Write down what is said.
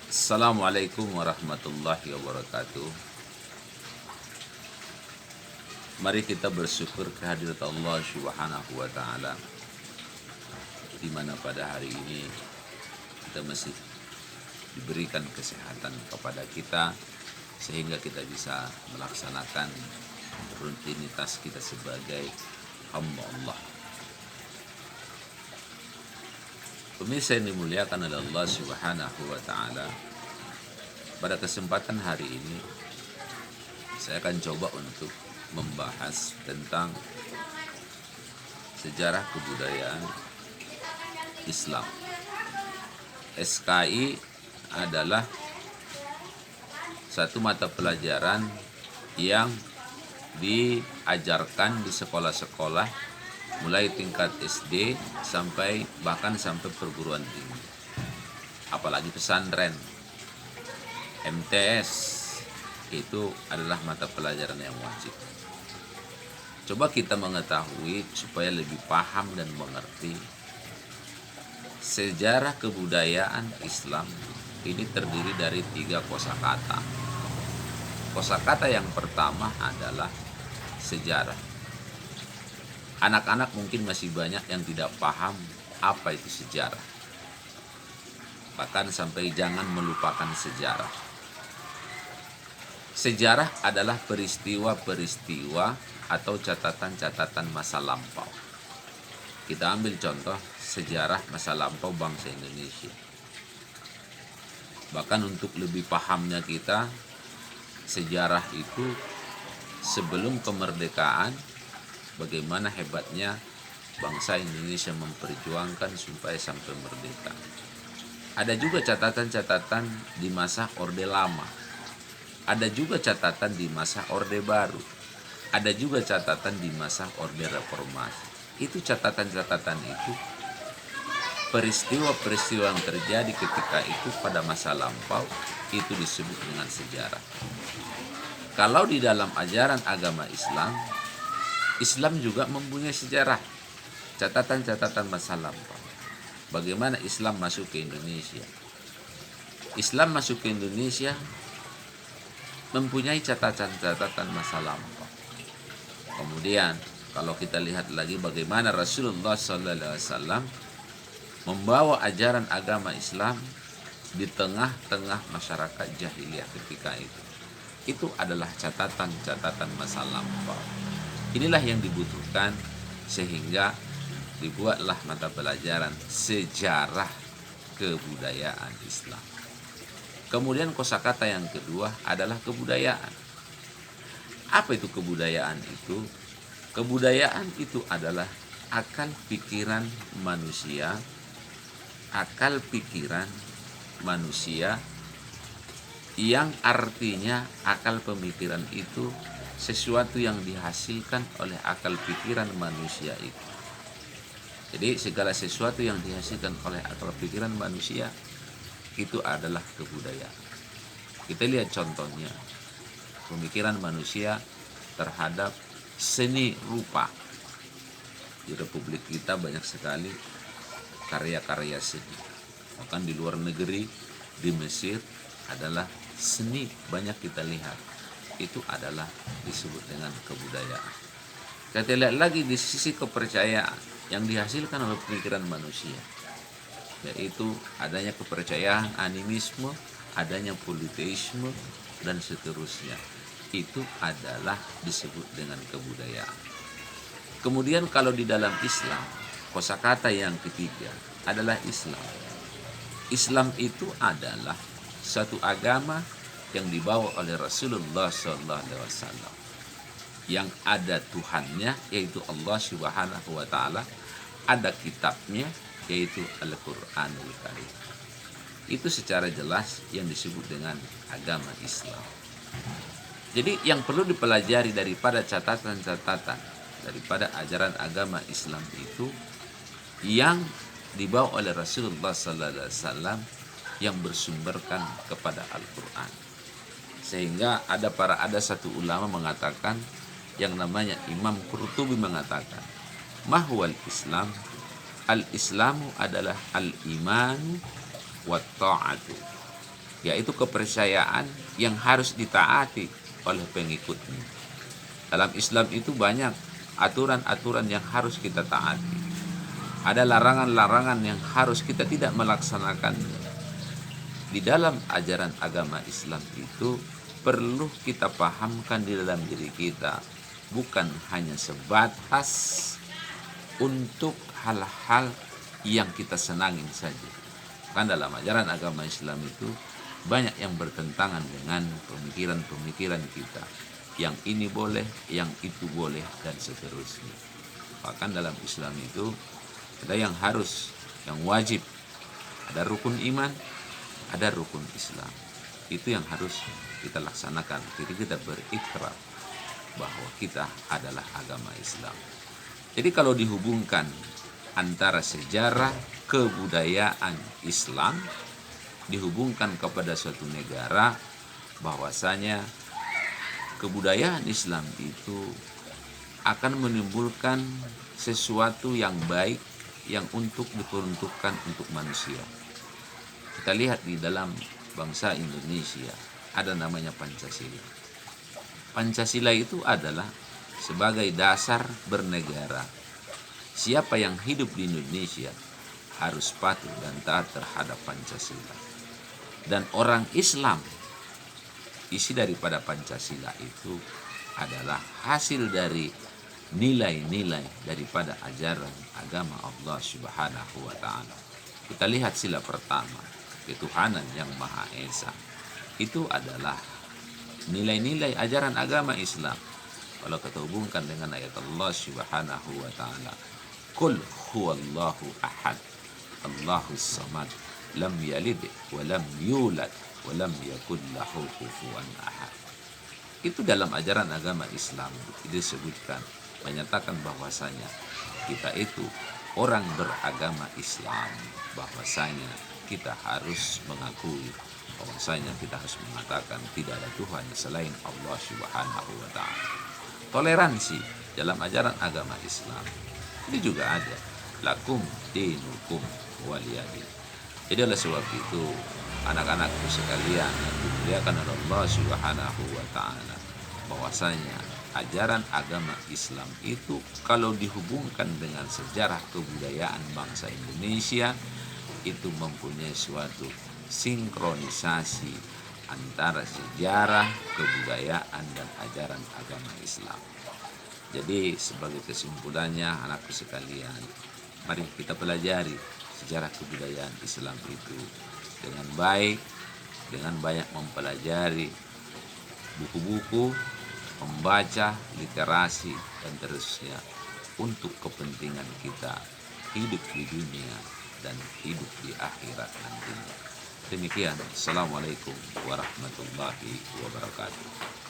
Assalamualaikum warahmatullahi wabarakatuh. Mari kita bersyukur kehadirat Allah Subhanahu wa taala, di mana pada hari ini kita masih diberikan kesehatan kepada kita sehingga kita bisa melaksanakan rutinitas kita sebagai hamba Allah. Pemirsa yang dimuliakan oleh Allah Subhanahu wa taala, pada kesempatan hari ini saya akan coba untuk membahas tentang sejarah kebudayaan Islam. SKI adalah satu mata pelajaran yang diajarkan di sekolah-sekolah mulai tingkat SD sampai perguruan tinggi. Apalagi pesantren, MTS itu adalah mata pelajaran yang wajib. Coba kita mengetahui supaya lebih paham dan mengerti sejarah kebudayaan Islam ini terdiri dari 3 kosakata. Kosakata yang pertama adalah sejarah. Anak-anak mungkin masih banyak yang tidak paham apa itu sejarah. Bahkan sampai jangan melupakan sejarah. Sejarah adalah peristiwa-peristiwa atau catatan-catatan masa lampau. Kita ambil contoh sejarah masa lampau bangsa Indonesia. Bahkan untuk lebih pahamnya kita, sejarah itu sebelum kemerdekaan, bagaimana hebatnya bangsa Indonesia memperjuangkan supaya sampai merdeka. Ada juga catatan-catatan di masa Orde Lama. Ada juga catatan di masa Orde Baru. Ada juga catatan di masa Orde Reformasi. Itu catatan-catatan itu peristiwa-peristiwa yang terjadi ketika itu pada masa lampau, itu disebut dengan sejarah. Kalau di dalam ajaran agama Islam, Islam juga mempunyai sejarah, catatan-catatan masa lampau. Bagaimana Islam masuk ke Indonesia? Islam masuk ke Indonesia mempunyai catatan-catatan masa lampau. Kemudian kalau kita lihat lagi bagaimana Rasulullah SAW membawa ajaran agama Islam di tengah-tengah masyarakat jahiliyah ketika itu. Itu adalah catatan-catatan masa lampau. Inilah yang dibutuhkan sehingga dibuatlah mata pelajaran sejarah kebudayaan Islam. Kemudian kosakata yang kedua adalah kebudayaan. Apa itu kebudayaan itu? Kebudayaan itu adalah akal pikiran manusia. Akal pikiran manusia yang artinya akal pemikiran itu sesuatu yang dihasilkan oleh akal pikiran manusia itu. Jadi segala sesuatu yang dihasilkan oleh akal pikiran manusia itu adalah kebudayaan. Kita lihat contohnya, pemikiran manusia terhadap seni rupa. Di Republik kita banyak sekali karya-karya seni. Bahkan di luar negeri, di Mesir adalah seni banyak kita lihat. Itu adalah disebut dengan kebudayaan. Kita lihat lagi di sisi kepercayaan yang dihasilkan oleh pemikiran manusia, yaitu adanya kepercayaan animisme, adanya politeisme, dan seterusnya. Itu adalah disebut dengan kebudayaan. Kemudian kalau di dalam Islam, kosakata yang ketiga adalah Islam. Islam itu adalah satu agama yang dibawa oleh Rasulullah SAW, yang ada Tuhannya yaitu Allah Subhanahu wa taala, ada kitabnya yaitu Al-Qur'anul Karim. Itu secara jelas yang disebut dengan agama Islam. Jadi yang perlu dipelajari daripada catatan-catatan daripada ajaran agama Islam itu yang dibawa oleh Rasulullah SAW yang bersumberkan kepada Al-Quran. Sehingga ada satu ulama mengatakan, yang namanya Imam Qurtubi mengatakan, mahwal Islam, al-Islamu adalah al-imanu wa ta'atu. yaitu kepercayaan yang harus ditaati oleh pengikutnya. Dalam Islam itu banyak aturan-aturan yang harus kita taati. Ada larangan-larangan yang harus kita tidak melaksanakannya. Di dalam ajaran agama Islam itu perlu kita pahamkan di dalam diri kita, bukan hanya sebatas untuk hal-hal yang kita senangin saja. Kan dalam ajaran agama Islam itu banyak yang bertentangan dengan pemikiran-pemikiran kita. Yang ini boleh, yang itu boleh, dan seterusnya. Bahkan dalam Islam itu ada yang harus, yang wajib. Ada rukun iman, ada rukun Islam. Itu yang harus kita laksanakan. Jadi kita berikrar bahwa kita adalah agama Islam. Jadi kalau dihubungkan antara sejarah kebudayaan Islam, dihubungkan kepada suatu negara, bahwasanya kebudayaan Islam itu akan menimbulkan sesuatu yang baik yang untuk diperuntukkan untuk manusia. Kita lihat di dalam bangsa Indonesia ada namanya Pancasila. Pancasila itu adalah sebagai dasar bernegara. Siapa yang hidup di Indonesia harus patuh dan taat terhadap Pancasila. Dan orang Islam, isi daripada Pancasila itu adalah hasil dari nilai-nilai daripada ajaran agama Allah Subhanahu wa Ta'ala. Kita lihat sila pertama, ketuhanan yang Maha Esa. Itu adalah nilai-nilai ajaran agama Islam. Kalau kita hubungkan dengan ayat Allah Subhanahu wa Ta'ala, Qul huwallahu ahad, Allahus samad, lam yalid wa lam yulad wa lam yakul lahu kufuwan ahad. Itu dalam ajaran agama Islam disebutkan, menyatakan bahwasanya kita itu orang beragama Islam, bahwasanya kita harus mengakui bahwasanya kita harus mengatakan tidak ada Tuhan selain Allah Subhanahu wa Ta'ala. Toleransi dalam ajaran agama Islam ini juga ada, lakum dinukum waliyadin. Jadi oleh sebab itu, anak-anakku sekalian yang dimuliakan oleh Allah Subhanahu wa Ta'ala, bahwasanya ajaran agama Islam itu kalau dihubungkan dengan sejarah kebudayaan bangsa Indonesia, itu mempunyai suatu sinkronisasi antara sejarah, kebudayaan, dan ajaran agama Islam. Jadi sebagai kesimpulannya, anakku sekalian, mari kita pelajari sejarah kebudayaan Islam itu dengan baik, dengan banyak mempelajari buku-buku, membaca literasi, dan terusnya, untuk kepentingan kita hidup di dunia dan hidup di akhirat nantinya. Demikian, Assalamualaikum warahmatullahi wabarakatuh.